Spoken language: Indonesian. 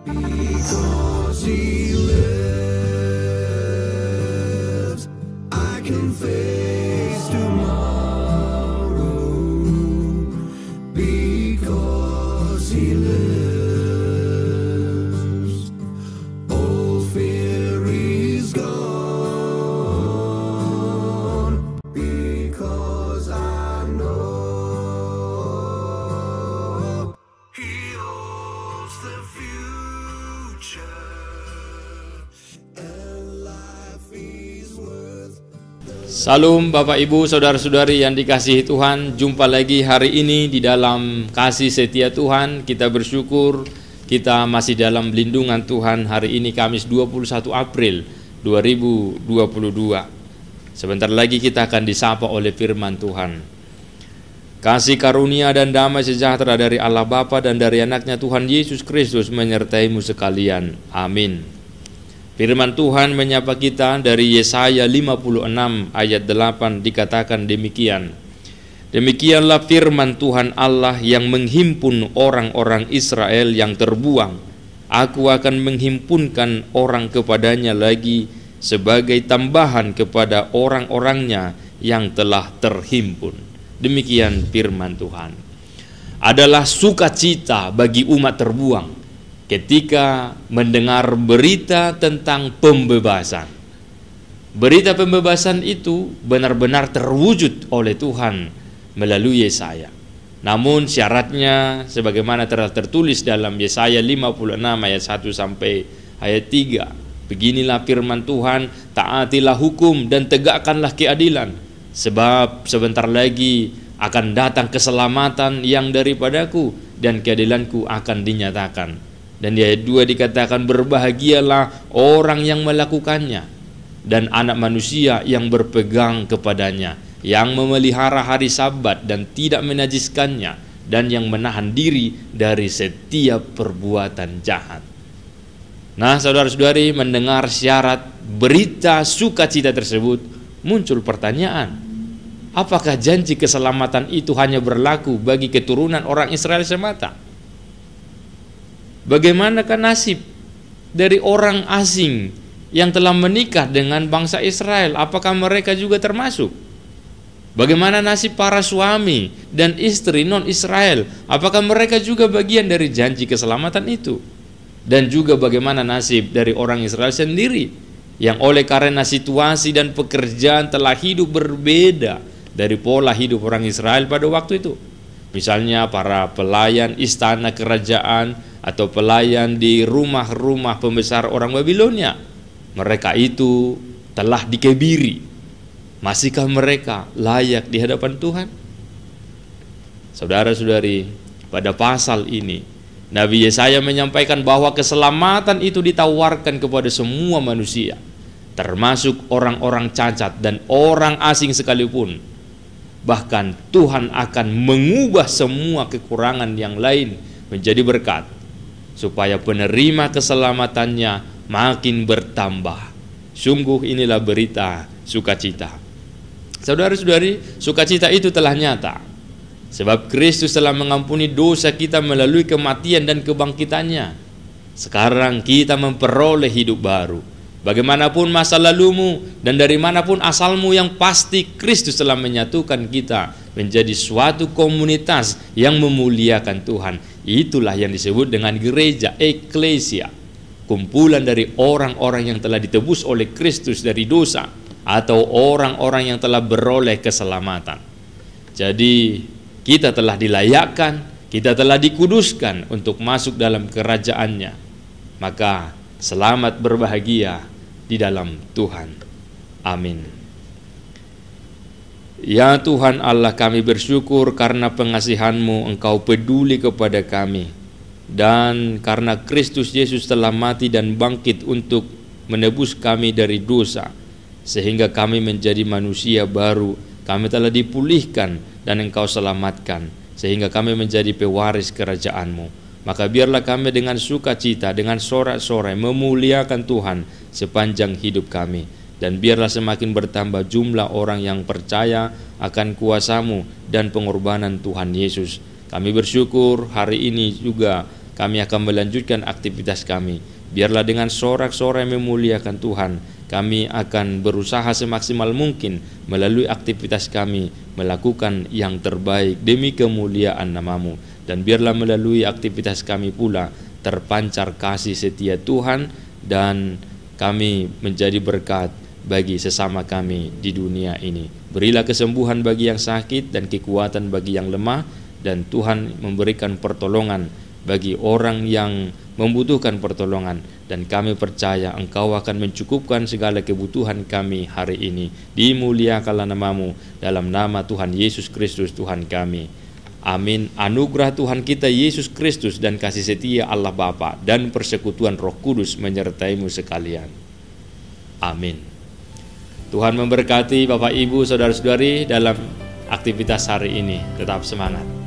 Because he lives, I can face tomorrow. Because he lives, all fear is gone. Because I know he holds the future, and life is worth. Salam Bapak Ibu Saudara-saudari yang dikasihi Tuhan. Jumpa lagi hari ini di dalam kasih setia Tuhan. Kita bersyukur kita masih dalam lindungan Tuhan. Hari ini Kamis 21 April 2022. Sebentar lagi kita akan disapa oleh firman Tuhan. Kasih karunia dan damai sejahtera dari Allah Bapa dan dari anaknya Tuhan Yesus Kristus menyertaimu sekalian. Amin. Firman Tuhan menyapa kita dari Yesaya 56 ayat 8 dikatakan demikian. Demikianlah firman Tuhan Allah yang menghimpun orang-orang Israel yang terbuang. Aku akan menghimpunkan orang kepadanya lagi sebagai tambahan kepada orang-orangnya yang telah terhimpun. Demikian firman Tuhan. Adalah sukacita bagi umat terbuang ketika mendengar berita tentang pembebasan. Berita pembebasan itu benar-benar terwujud oleh Tuhan melalui Yesaya. Namun syaratnya sebagaimana telah tertulis dalam Yesaya 56 ayat 1 sampai ayat 3. Beginilah firman Tuhan, taatilah hukum dan tegakkanlah keadilan, sebab sebentar lagi akan datang keselamatan yang daripadaku dan keadilanku akan dinyatakan. Dan di ayat 2 dikatakan, berbahagialah orang yang melakukannya dan anak manusia yang berpegang kepadanya, yang memelihara hari Sabat dan tidak menajiskannya, dan yang menahan diri dari setiap perbuatan jahat. Nah, saudara-saudari, mendengar syarat berita sukacita tersebut, muncul pertanyaan, apakah janji keselamatan itu hanya berlaku bagi keturunan orang Israel semata? Bagaimanakah nasib dari orang asing yang telah menikah dengan bangsa Israel? Apakah mereka juga termasuk? Bagaimana nasib para suami dan istri non-Israel? Apakah mereka juga bagian dari janji keselamatan itu? Dan juga bagaimana nasib dari orang Israel sendiri yang oleh karena situasi dan pekerjaan telah hidup berbeda dari pola hidup orang Israel pada waktu itu? Misalnya para pelayan istana kerajaan atau pelayan di rumah-rumah pembesar orang Babilonia. Mereka itu telah dikebiri. Masihkah mereka layak di hadapan Tuhan? Saudara-saudari, pada pasal ini Nabi Yesaya menyampaikan bahwa keselamatan itu ditawarkan kepada semua manusia, termasuk orang-orang cacat dan orang asing sekalipun. Bahkan Tuhan akan mengubah semua kekurangan yang lain menjadi berkat, supaya penerima keselamatannya makin bertambah. Sungguh inilah berita sukacita. Saudara-saudari, sukacita itu telah nyata, sebab Kristus telah mengampuni dosa kita melalui kematian dan kebangkitannya. Sekarang kita memperoleh hidup baru. Bagaimanapun masa lalumu dan dari manapun asalmu, yang pasti Kristus telah menyatukan kita menjadi suatu komunitas yang memuliakan Tuhan. Itulah yang disebut dengan gereja, eklesia, kumpulan dari orang-orang yang telah ditebus oleh Kristus dari dosa, atau orang-orang yang telah beroleh keselamatan. Jadi kita telah dilayakkan, kita telah dikuduskan untuk masuk dalam kerajaannya. Maka selamat berbahagia di dalam Tuhan. Amin. Ya Tuhan Allah, kami bersyukur karena pengasihan-Mu, Engkau peduli kepada kami, dan karena Kristus Yesus telah mati dan bangkit untuk menebus kami dari dosa, sehingga kami menjadi manusia baru. Kami telah dipulihkan dan Engkau selamatkan, sehingga kami menjadi pewaris kerajaan-Mu. Maka biarlah kami dengan sukacita, dengan sorak-sorai memuliakan Tuhan sepanjang hidup kami. Dan biarlah semakin bertambah jumlah orang yang percaya akan kuasa-Mu dan pengorbanan Tuhan Yesus. Kami bersyukur hari ini juga kami akan melanjutkan aktivitas kami. Biarlah dengan sorak-sorai memuliakan Tuhan, kami akan berusaha semaksimal mungkin melalui aktivitas kami melakukan yang terbaik demi kemuliaan nama-Mu. Dan biarlah melalui aktivitas kami pula terpancar kasih setia Tuhan, dan kami menjadi berkat bagi sesama kami di dunia ini. Berilah kesembuhan bagi yang sakit dan kekuatan bagi yang lemah, dan Tuhan memberikan pertolongan bagi orang yang membutuhkan pertolongan, dan kami percaya Engkau akan mencukupkan segala kebutuhan kami hari ini. Dimuliakanlah nama-Mu, dalam nama Tuhan Yesus Kristus Tuhan kami. Amin. Anugerah Tuhan kita Yesus Kristus dan kasih setia Allah Bapa dan persekutuan Roh Kudus menyertai-mu sekalian. Amin. Tuhan memberkati Bapak Ibu, saudara-saudari dalam aktivitas hari ini. Tetap semangat.